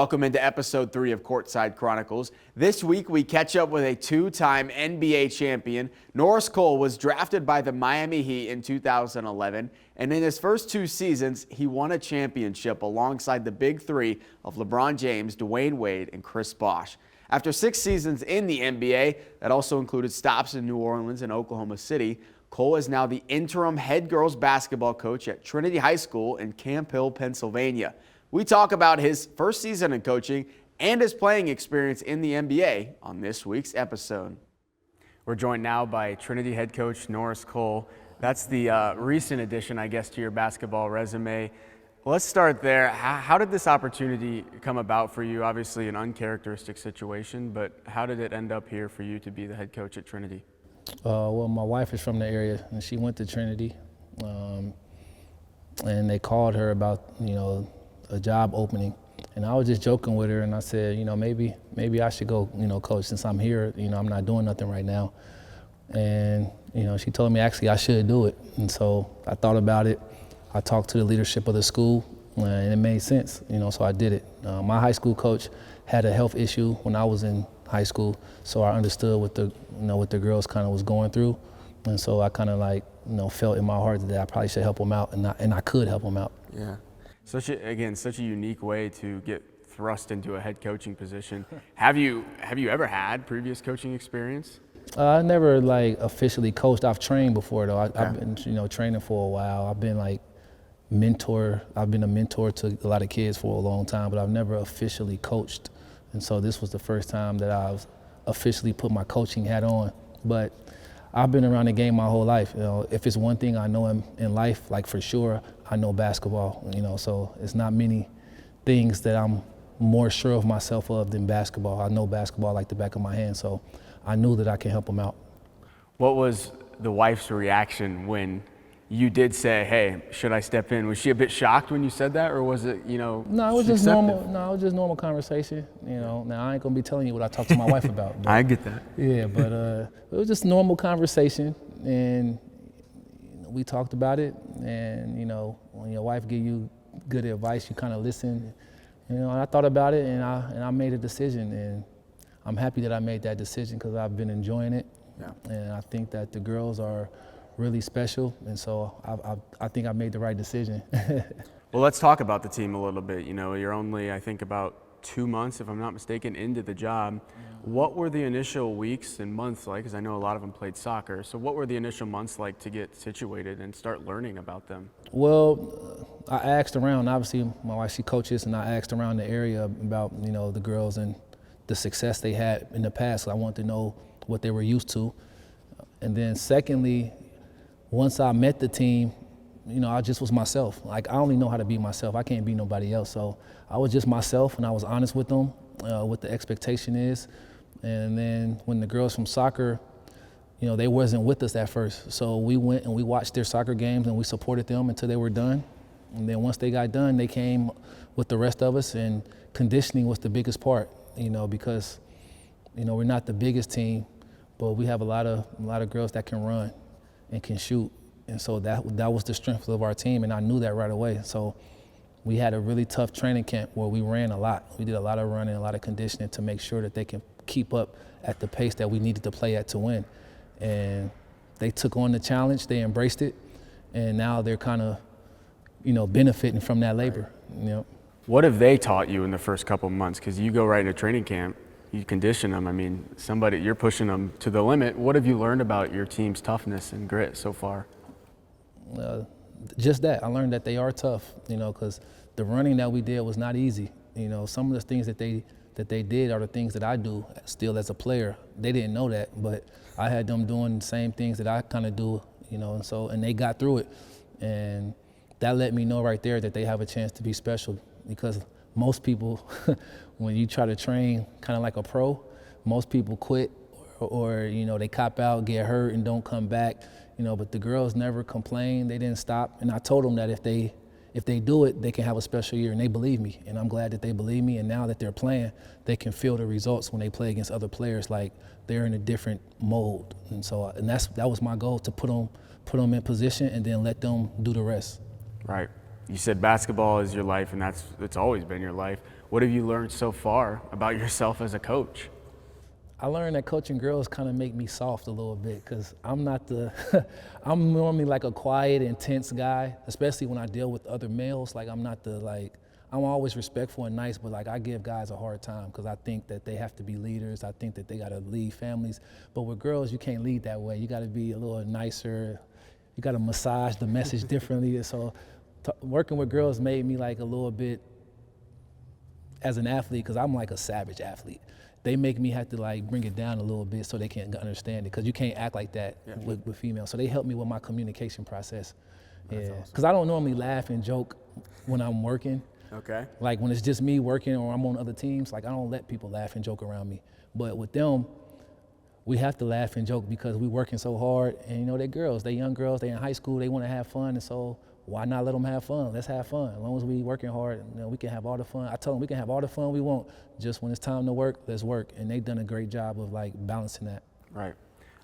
Welcome into episode 3 of Courtside Chronicles. This week we catch up with a two-time NBA champion. Norris Cole was drafted by the Miami Heat in 2011, and in his first 2 seasons, he won a championship alongside the big three of LeBron James, Dwayne Wade, and Chris Bosh. After 6 seasons in the NBA, that also included stops in New Orleans and Oklahoma City, Cole is now the interim head girls basketball coach at Trinity High School in Camp Hill, Pennsylvania. We talk about his first season in coaching and his playing experience in the NBA on this week's episode. We're joined now by Trinity head coach Norris Cole. That's the recent addition, I guess, to your basketball resume. Let's start there. How did this opportunity come about for you? Obviously an uncharacteristic situation, but how did it end up here for you to be the head coach at Trinity? Well, my wife is from the area, and she went to Trinity, and they called her about, a job opening. And I was just joking with her, and I said, maybe I should go, coach, since I'm here. I'm not doing nothing right now. And, she told me actually I should do it. And so I thought about it. I talked to the leadership of the school, and it made sense, so I did it. My high school coach had a health issue when I was in high school, so I understood what the girls kind of was going through. And so I kind of felt in my heart that I probably should help them out, and I could help them out. Yeah. Such a unique way to get thrust into a head coaching position. Have you ever had previous coaching experience? I never officially coached. I've trained before though. I've been training for a while. I've been a mentor to a lot of kids for a long time, but I've never officially coached. And so this was the first time that I've officially put my coaching hat on. But I've been around the game my whole life. If it's one thing I know in life, for sure, I know basketball. So it's not many things that I'm more sure of myself of than basketball. I know basketball like the back of my hand, so I knew that I can help them out. What was the wife's reaction when you did say, "Hey, should I step in"? Was she a bit shocked when you said that, or was it, No, it was just normal. No, it was just normal conversation. Now I ain't gonna be telling you what I talked to my wife about. But, I get that. Yeah, but it was just normal conversation, and we talked about it. And when your wife give you good advice, you kind of listen. And I thought about it, and I made a decision, and I'm happy that I made that decision because I've been enjoying it. Yeah. And I think that the girls are really special, and so I think I made the right decision. Well, let's talk about the team a little bit. You're only, I think, about 2 months, if I'm not mistaken, into the job. What were the initial weeks and months like? Because I know a lot of them played soccer. So what were the initial months like to get situated and start learning about them? Well, I asked around. Obviously, my wife, she coaches, and I asked around the area about, the girls and the success they had in the past. So I wanted to know what they were used to. And then secondly, once I met the team, I just was myself. I only know how to be myself. I can't be nobody else. So I was just myself, and I was honest with them, what the expectation is. And then when the girls from soccer, they wasn't with us at first. So we went and we watched their soccer games, and we supported them until they were done. And then once they got done, they came with the rest of us, and conditioning was the biggest part, because, we're not the biggest team, but we have a lot of girls that can run and can shoot. And so that was the strength of our team, and I knew that right away. So we had a really tough training camp where we ran a lot. We did a lot of running, a lot of conditioning to make sure that they can keep up at the pace that we needed to play at to win. And they took on the challenge, they embraced it, and now they're kind of, benefiting from that labor. What have they taught you in the first couple of months? Because you go right into training camp, you condition them. You're pushing them to the limit. What have you learned about your team's toughness and grit so far? Just that. I learned that they are tough, because the running that we did was not easy. Some of the things that they did are the things that I do still as a player. They didn't know that, but I had them doing the same things that I kind of do, and they got through it. And that let me know right there that they have a chance to be special, because most people, when you try to train kind of like a pro, most people quit or they cop out, get hurt, and don't come back. But the girls never complained. They didn't stop. And I told them that if they do it, they can have a special year, and they believe me. And I'm glad that they believe me. And now that they're playing, they can feel the results when they play against other players, like they're in a different mode. And so, that was my goal, to put them in position and then let them do the rest. Right. You said basketball is your life, and it's always been your life. What have you learned so far about yourself as a coach? I learned that coaching girls kind of make me soft a little bit because I'm not the, I'm normally like a quiet, intense guy, especially when I deal with other males. Like I'm not the I'm always respectful and nice, but like I give guys a hard time because I think that they have to be leaders. I think that they got to lead families. But with girls, you can't lead that way. You got to be a little nicer. You got to massage the message differently. So working with girls made me like a little bit as an athlete because I'm like a savage athlete. They make me have to like bring it down a little bit so they can understand it because you can't act like that with females. So they help me with my communication process. That's yeah, awesome. because I don't normally laugh and joke when I'm working. Okay. Like when it's just me working or I'm on other teams, like I don't let people laugh and joke around me. But with them, we have to laugh and joke because we working so hard. And you know, they're girls, they're young girls, they're in high school, they want to have fun. And so why not let them have fun? Let's have fun. As long as we working hard, you know, we can have all the fun. I tell them we can have all the fun we want. Just when it's time to work, let's work. And they've done a great job of like balancing that. Right.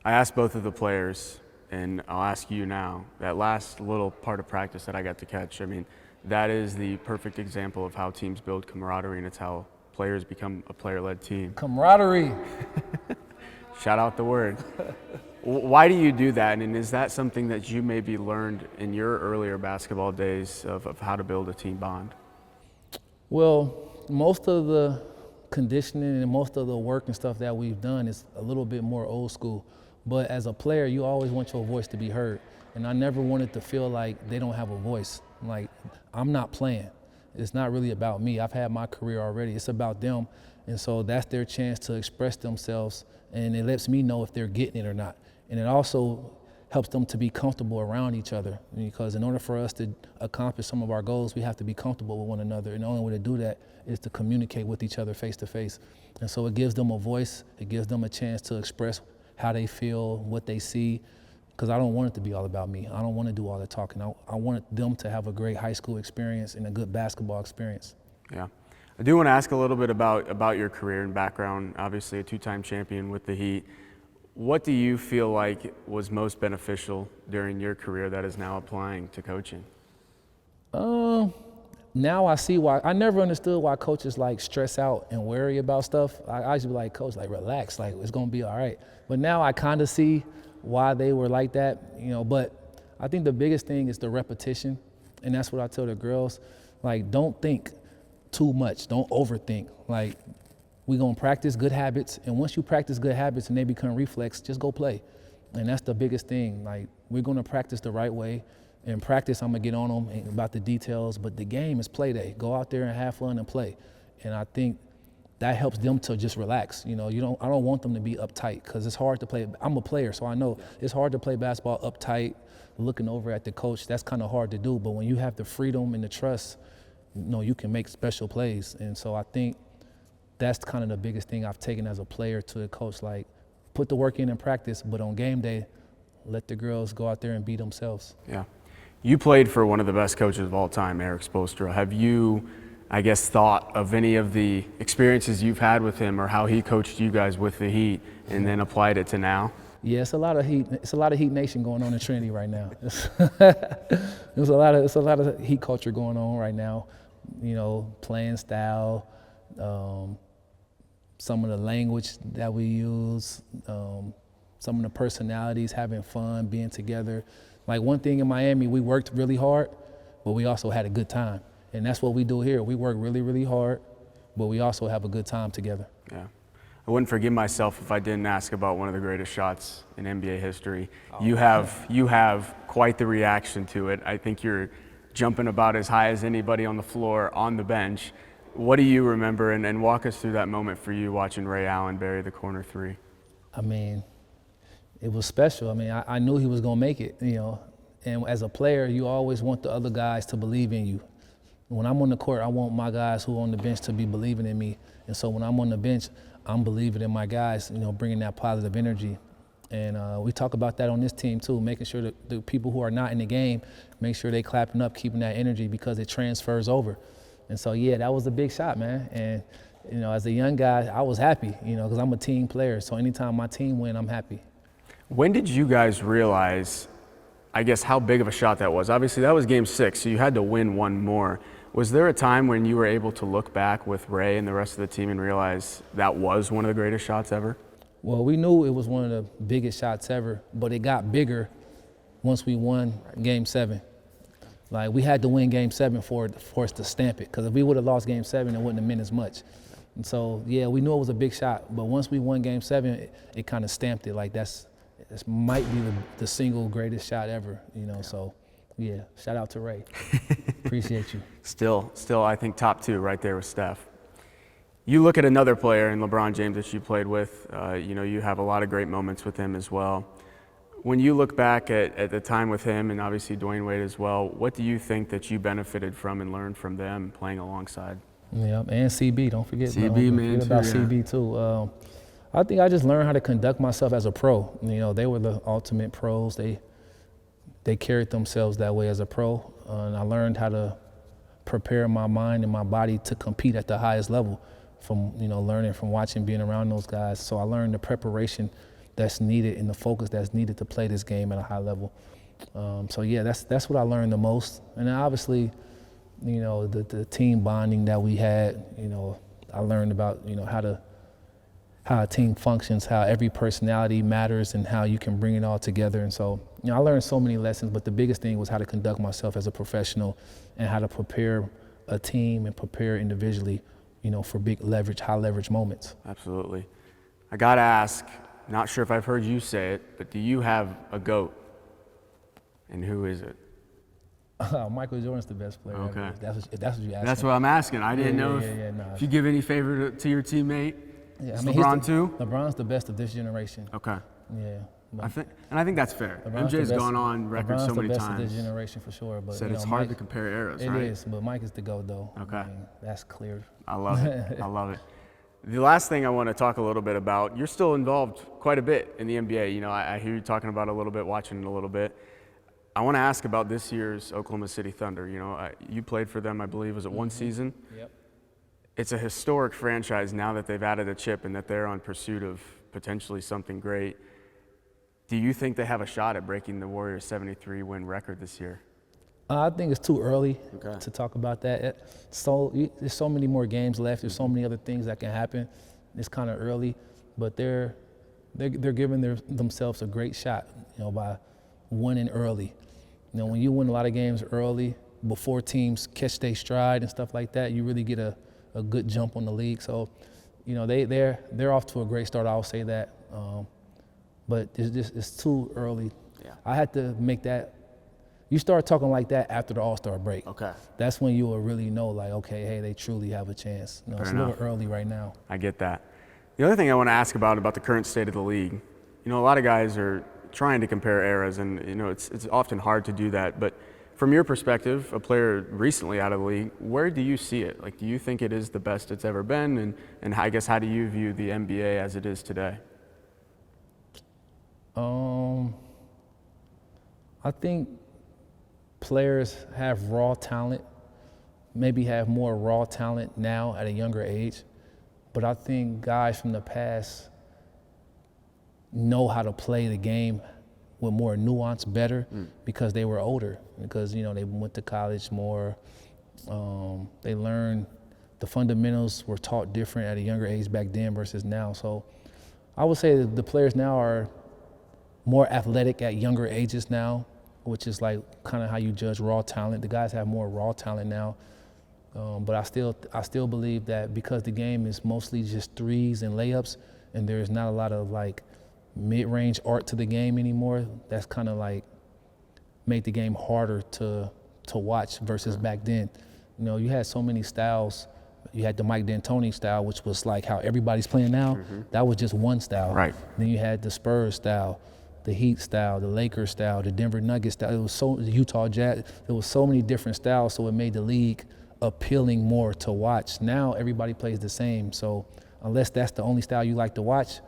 I asked both of the players, and I'll ask you now, that last little part of practice that I got to catch, I mean, that is the perfect example of how teams build camaraderie, and it's how players become a player-led team. Camaraderie. Shout out the word. Why do you do that? And is that something that you maybe learned in your earlier basketball days of how to build a team bond? Well, most of the conditioning and most of the work and stuff that we've done is a little bit more old school. But as a player, you always want your voice to be heard. And I never wanted to feel like they don't have a voice. Like, I'm not playing. It's not really about me. I've had my career already. It's about them. And so that's their chance to express themselves. And it lets me know if they're getting it or not. And it also helps them to be comfortable around each other, because in order for us to accomplish some of our goals, we have to be comfortable with one another. And the only way to do that is to communicate with each other face to face. And so it gives them a voice. It gives them a chance to express how they feel, what they see, because I don't want it to be all about me. I don't want to do all the talking. I want them to have a great high school experience and a good basketball experience. Yeah. I do want to ask a little bit about your career and background. Obviously a two-time champion with the Heat. What do you feel like was most beneficial during your career that is now applying to coaching? Now I see why. I never understood why coaches like stress out and worry about stuff. I used to be like, coach, like relax, like it's gonna be all right. But now I kind of see why they were like that, you know. But I think the biggest thing is the repetition, and that's what I tell the girls. Like, don't think too much. Don't overthink. Like, we're going to practice good habits, and once you practice good habits and they become reflex, just go play. And that's the biggest thing. Like, we're going to practice the right way. In practice, I'm going to get on them about the details, but the game is play day. Go out there and have fun and play. And I think that helps them to just relax. You know, I don't want them to be uptight, because it's hard to play. I'm a player, so I know it's hard to play basketball uptight, looking over at the coach. That's kind of hard to do. But when you have the freedom and the trust, you know, you can make special plays. And so I think that's kind of the biggest thing I've taken as a player to the coach. Like, put the work in practice, but on game day, let the girls go out there and be themselves. Yeah. You played for one of the best coaches of all time, Eric Spoelstra. Have you, I guess, thought of any of the experiences you've had with him or how he coached you guys with the Heat and then applied it to now? Yeah, it's a lot of Heat. It's a lot of Heat Nation going on in Trinity right now. It's a lot of Heat culture going on right now. You know, playing style, some of the language that we use, some of the personalities, having fun, being together. Like, one thing in Miami, we worked really hard, but we also had a good time. And that's what we do here. We work really, really hard, but we also have a good time together. Yeah. I wouldn't forgive myself if I didn't ask about one of the greatest shots in NBA history. Oh. You have quite the reaction to it. I think you're jumping about as high as anybody on the floor, on the bench. What do you remember, and walk us through that moment for you watching Ray Allen bury the corner three? I mean, it was special. I mean, I knew he was gonna make it, you know. And as a player, you always want the other guys to believe in you. When I'm on the court, I want my guys who are on the bench to be believing in me. And so when I'm on the bench, I'm believing in my guys, you know, bringing that positive energy. And we talk about that on this team too, making sure that the people who are not in the game, make sure they clapping up, keeping that energy, because it transfers over. And so, yeah, that was a big shot, man. And, you know, as a young guy, I was happy, you know, because I'm a team player. So anytime my team win, I'm happy. When did you guys realize, I guess, how big of a shot that was? Obviously, that was game 6, so you had to win one more. Was there a time when you were able to look back with Ray and the rest of the team and realize that was one of the greatest shots ever? Well, we knew it was one of the biggest shots ever, but it got bigger once we won Game 7. Like, we had to win Game 7 for us to stamp it, because if we would have lost Game 7, it wouldn't have meant as much. And so, yeah, we knew it was a big shot, but once we won Game 7, it kind of stamped it. Like, this might be the single greatest shot ever, you know, so. Yeah, shout out to Ray. Appreciate you. Still, I think top 2 right there with Steph. You look at another player in LeBron James that you played with, you know, you have a lot of great moments with him as well. When you look back at the time with him and obviously Dwayne Wade as well, what do you think that you benefited from and learned from them playing alongside? Yeah, and CB, don't forget. CB, man, about CB too. I think I just learned how to conduct myself as a pro. You know, they were the ultimate pros. They carried themselves that way as a pro, and I learned how to prepare my mind and my body to compete at the highest level from, you know, learning from watching, being around those guys. So I learned the preparation that's needed and the focus that's needed to play this game at a high level. So yeah, that's what I learned the most. And then obviously, you know, the team bonding that we had, you know, I learned about, you know, how a team functions, how every personality matters, and how you can bring it all together. And so, you know, I learned so many lessons, but the biggest thing was how to conduct myself as a professional and how to prepare a team and prepare individually, you know, for big leverage, high leverage moments. Absolutely. I gotta ask, not sure if I've heard you say it, but do you have a GOAT? And who is it? Michael Jordan's the best player Okay. ever. That's what you asked. That's what I'm asking. I didn't know nah. if you give any favor to your teammate. Yeah, Is I mean, LeBron too? LeBron's the best of this generation. Okay. Yeah. I think that's fair. LeBron's MJ's the best- gone on record so many LeBron's the best times. of this generation for sure. But Said you it's know, hard Mike, to compare eras, It right? is, but Mike is the GOAT though. Okay. I mean, that's clear. I love it. I love it. The last thing I want to talk a little bit about, you're still involved quite a bit in the NBA. You know, I hear you talking about it a little bit, watching it a little bit. I want to ask about this year's Oklahoma City Thunder. You know, you played for them, I believe, was it one season? Yep. It's a historic franchise now that they've added a chip and that they're on pursuit of potentially something great. Do you think they have a shot at breaking the Warriors' 73-win record this year? I think it's too early Okay. to talk about that. There's so many more games left. There's so many other things that can happen. It's kind of early, but they're giving themselves a great shot, you know, by winning early. You know, when you win a lot of games early, before teams catch their stride and stuff like that, you really get a good jump on the league. So, you know, they're off to a great start. I'll say that, but it's too early. Yeah. I had to make that. You start talking like that after the All-Star break. Okay. That's when you will really know, like, okay, hey, they truly have a chance. You know, it's a little early right now. I get that. The other thing I want to ask about the current state of the league, you know, a lot of guys are trying to compare eras, and, you know, it's often hard to do that. But from your perspective, a player recently out of the league, where do you see it? Like, do you think it is the best it's ever been? And I guess, how do you view the NBA as it is today? I think players have raw talent, maybe have more raw talent now at a younger age, but I think guys from the past know how to play the game with more nuance better because they were older, because, you know, they went to college more. They learned the fundamentals were taught different at a younger age back then versus now. So I would say that the players now are more athletic at younger ages now, which is like kind of how you judge raw talent. The guys have more raw talent now, but I still believe that because the game is mostly just threes and layups, and there's not a lot of like mid-range art to the game anymore. That's kind of like made the game harder to watch versus back then. You know, you had so many styles. You had the Mike D'Antoni style, which was like how everybody's playing now. That was just one style. Right. Then you had the Spurs style, the Heat style, the Lakers style, the Denver Nuggets style. It was the Utah Jazz. There was so many different styles, so it made the league appealing more to watch. Now everybody plays the same, so unless that's the only style you like to watch,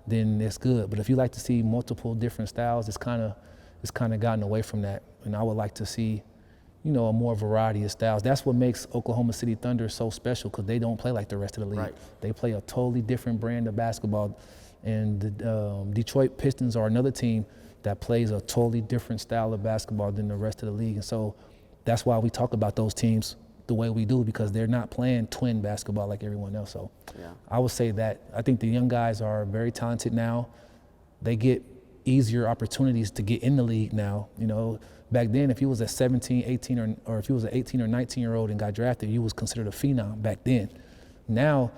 then it's good. But if you like to see multiple different styles, it's kind of gotten away from that. And I would like to see, you know, a more variety of styles. That's what makes Oklahoma City Thunder so special, because they don't play like the rest of the league. Right. They play a totally different brand of basketball. And the Detroit Pistons are another team that plays a totally different style of basketball than the rest of the league. And so that's why we talk about those teams the way we do because they're not playing twin basketball like everyone else. So Yeah. I would say that I think the young guys are very talented now. They get easier opportunities to get in the league now. You know, back then, if you was a 17, 18, or if you was an 18 or 19-year-old and got drafted, you was considered a phenom back then. Now,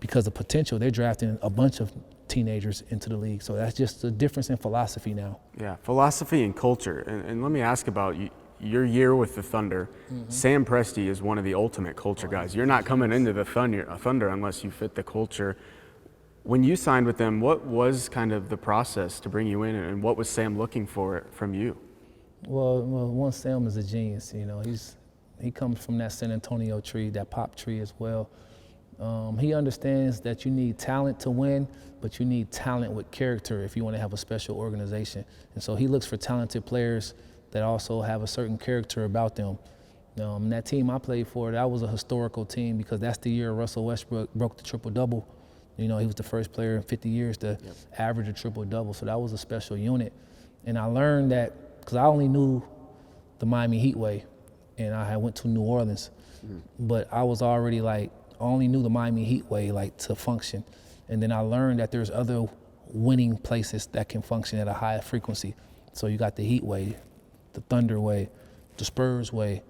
because of potential, they're drafting a bunch of teenagers into the league. So that's just a difference in philosophy now. Yeah, philosophy and culture. And let me ask about your year with the Thunder. Sam Presti is one of the ultimate culture guys. You're not coming into the Thunder unless you fit the culture. When you signed with them, what was kind of the process to bring you in, and what was Sam looking for from you? Well, one, Sam is a genius. You know, he comes from that San Antonio tree, that pop tree as well. He understands that you need talent to win, but you need talent with character if you want to have a special organization. And so he looks for talented players that also have a certain character about them. That team I played for, that was a historical team because that's the year Russell Westbrook broke the triple-double. You know, he was the first player in 50 years to average a triple-double, so that was a special unit. And I learned that because I only knew the Miami Heat way, and I had went to New Orleans, but I was already like, I only knew the Miami Heat way, like, to function. And then I learned that there's other winning places that can function at a higher frequency. So you got the Heat way, the Thunder way, the Spurs way.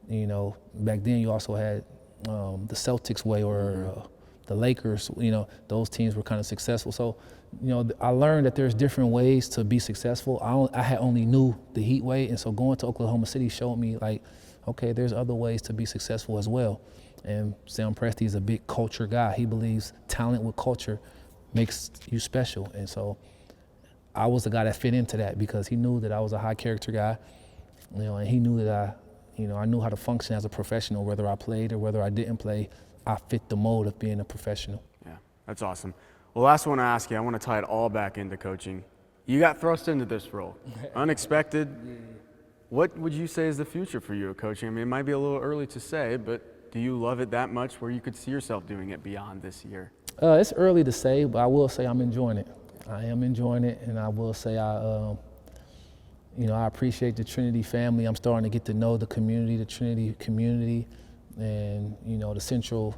You know, back then you also had the Celtics way or the Lakers. You know, those teams were kind of successful. So, you know, I learned that there's different ways to be successful. I had only knew the Heat way, and so going to Oklahoma City showed me, like, okay, there's other ways to be successful as well. And Sam Presti is a big culture guy. He believes talent with culture makes you special. And so I was the guy that fit into that because he knew that I was a high character guy, you know, and he knew that I knew how to function as a professional, whether I played or whether I didn't play. I fit the mold of being a professional. Yeah, that's awesome. Well, last one I ask you, I want to tie it all back into coaching. You got thrust into this role, unexpected. What would you say is the future for you at coaching? I mean, it might be a little early to say, but do you love it that much where you could see yourself doing it beyond this year? It's early to say, but I will say I'm enjoying it. I am enjoying it, and I will say I appreciate the Trinity family. I'm starting to get to know the community, the Trinity community, and, you know, the Central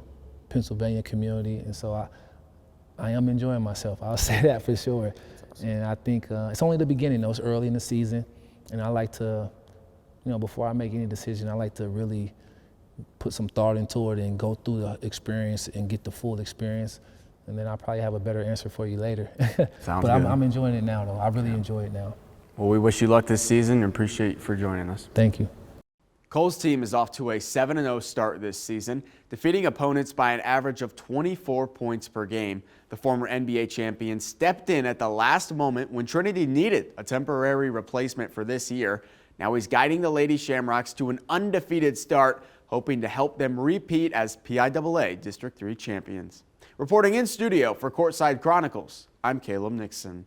Pennsylvania community. And so I am enjoying myself. I'll say that for sure. Awesome. And I think it's only the beginning, though. It's early in the season, and I like to, you know, before I make any decision, I like to really put some thought into it and go through the experience and get the full experience. And then I'll probably have a better answer for you later. Sounds but good. I'm enjoying it now, though. I really enjoy it now. Well, we wish you luck this season and appreciate you for joining us. Thank you. Cole's team is off to a 7-0 start this season, defeating opponents by an average of 24 points per game. The former NBA champion stepped in at the last moment when Trinity needed a temporary replacement for this year. Now he's guiding the Lady Shamrocks to an undefeated start, hoping to help them repeat as PIAA District 3 champions. Reporting in studio for Courtside Chronicles, I'm Caleb Nixon.